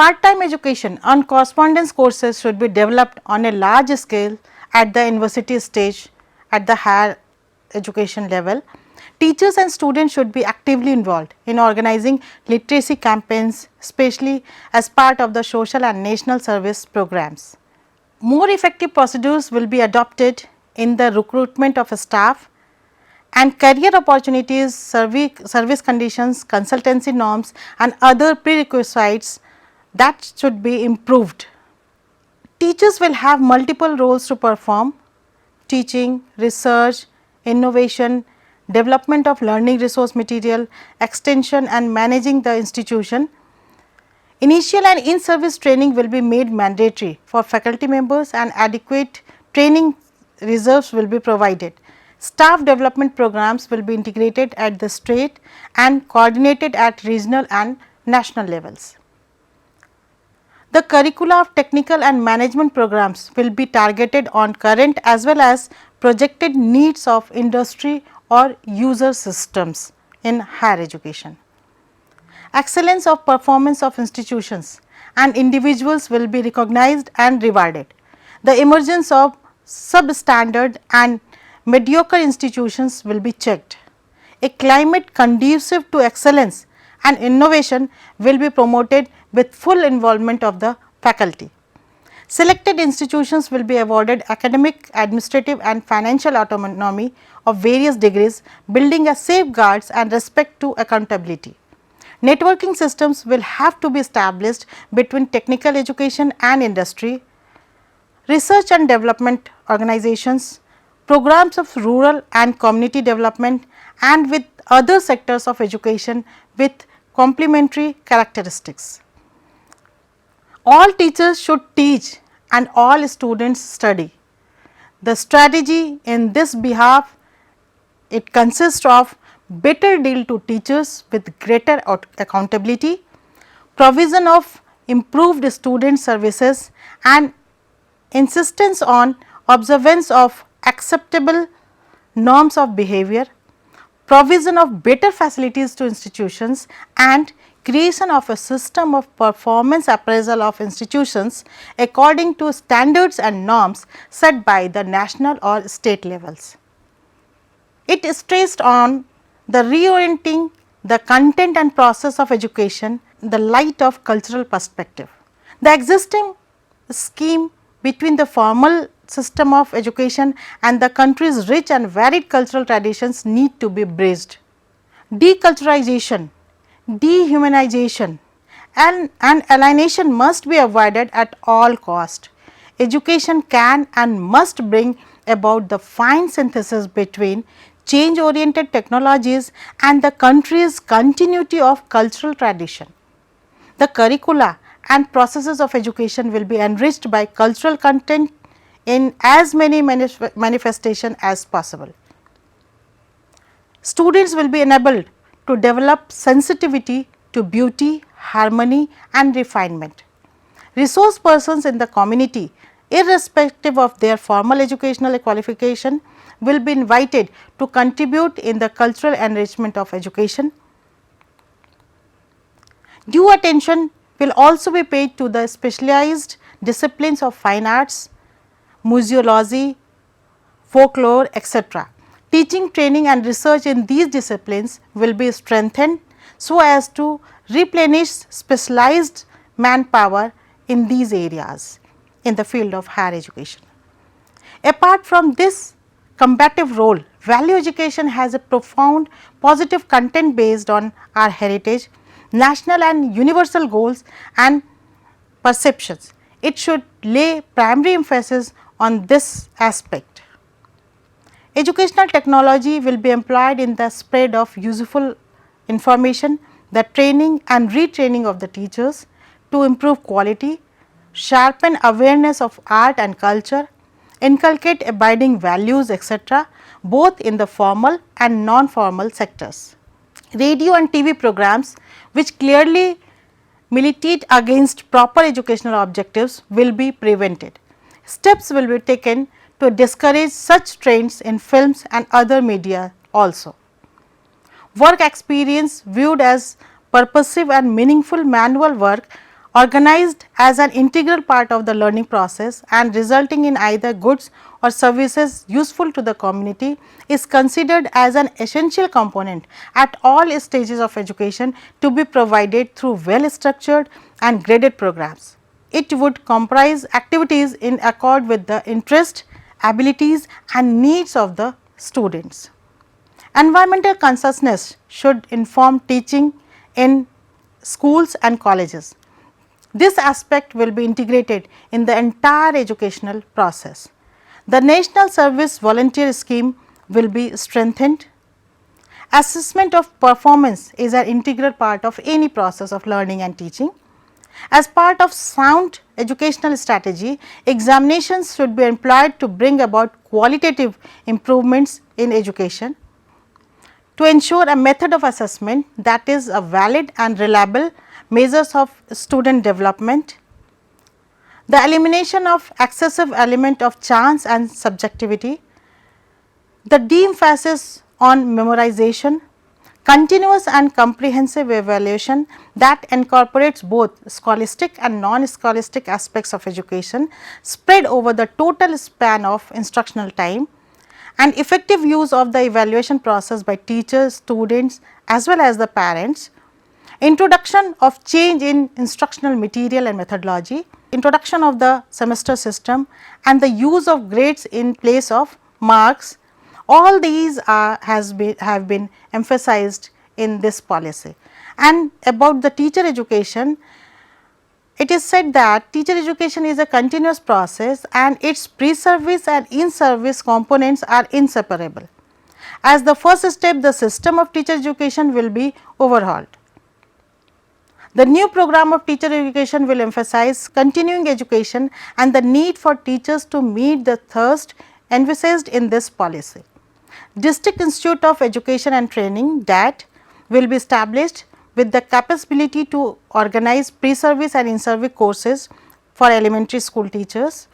Part-time education on correspondence courses should be developed on a large scale at the university stage at the higher education level. Teachers and students should be actively involved in organizing literacy campaigns, especially as part of the social and national service programs. More effective procedures will be adopted in the recruitment of staff, and career opportunities, service conditions, consultancy norms and other prerequisites that should be improved. Teachers will have multiple roles to perform: teaching, research, innovation, development of learning resource material, extension and managing the institution. Initial and in-service training will be made mandatory for faculty members and adequate training reserves will be provided. Staff development programs will be integrated at the state and coordinated at regional and national levels. The curricula of technical and management programs will be targeted on current as well as projected needs of industry or user systems in higher education. Excellence of performance of institutions and individuals will be recognized and rewarded. The emergence of substandard and mediocre institutions will be checked. A climate conducive to excellence and innovation will be promoted with full involvement of the faculty. Selected institutions will be awarded academic, administrative and financial autonomy of various degrees, building a safeguards and respect to accountability. Networking systems will have to be established between technical education and industry, research and development organizations, programs of rural and community development and with other sectors of education with complementary characteristics. All teachers should teach and all students study. The strategy in this behalf, it consists of better deal to teachers with greater accountability, provision of improved student services and insistence on observance of acceptable norms of behavior, provision of better facilities to institutions and creation of a system of performance appraisal of institutions according to standards and norms set by the national or state levels. It is stressed on the reorienting the content and process of education in the light of cultural perspective. The existing scheme between the formal system of education and the country's rich and varied cultural traditions need to be bridged. Deculturalization, dehumanization and alienation must be avoided at all cost. Education can and must bring about the fine synthesis between change oriented technologies and the country's continuity of cultural tradition. The curricula and processes of education will be enriched by cultural content in as many manifestations as possible. Students will be enabled to develop sensitivity to beauty, harmony and refinement. Resource persons in the community, irrespective of their formal educational qualification, will be invited to contribute in the cultural enrichment of education. Due attention will also be paid to the specialized disciplines of fine arts, museology, folklore, etc. Teaching, training and research in these disciplines will be strengthened so as to replenish specialized manpower in these areas in the field of higher education. Apart from this combative role, value education has a profound positive content based on our heritage, national and universal goals and perceptions. It should lay primary emphasis on this aspect. Educational technology will be employed in the spread of useful information, the training and retraining of the teachers to improve quality, sharpen awareness of art and culture, inculcate abiding values, etc., both in the formal and non-formal sectors. Radio and TV programs which clearly militate against proper educational objectives will be prevented. Steps will be taken to discourage such trends in films and other media also. Work experience viewed as purposive and meaningful manual work organized as an integral part of the learning process and resulting in either goods or services useful to the community, is considered as an essential component at all stages of education to be provided through well structured and graded programs. It would comprise activities in accord with the interest, abilities and needs of the students. Environmental consciousness should inform teaching in schools and colleges. This aspect will be integrated in the entire educational process. The National Service Volunteer Scheme will be strengthened. Assessment of performance is an integral part of any process of learning and teaching. As part of sound educational strategy, examinations should be employed to bring about qualitative improvements in education. To ensure a method of assessment that is a valid and reliable measures of student development, the elimination of excessive element of chance and subjectivity, the de-emphasis on memorization, continuous and comprehensive evaluation that incorporates both scholastic and non-scholastic aspects of education spread over the total span of instructional time, and effective use of the evaluation process by teachers, students as well as the parents, introduction of change in instructional material and methodology, introduction of the semester system and the use of grades in place of marks, all these have been emphasized in this policy. And about the teacher education, it is said that teacher education is a continuous process and its pre-service and in-service components are inseparable. As the first step, the system of teacher education will be overhauled. The new program of teacher education will emphasize continuing education and the need for teachers to meet the thirst envisaged in this policy. District Institute of Education and Training (DAT) will be established with the capability to organize pre-service and in-service courses for elementary school teachers.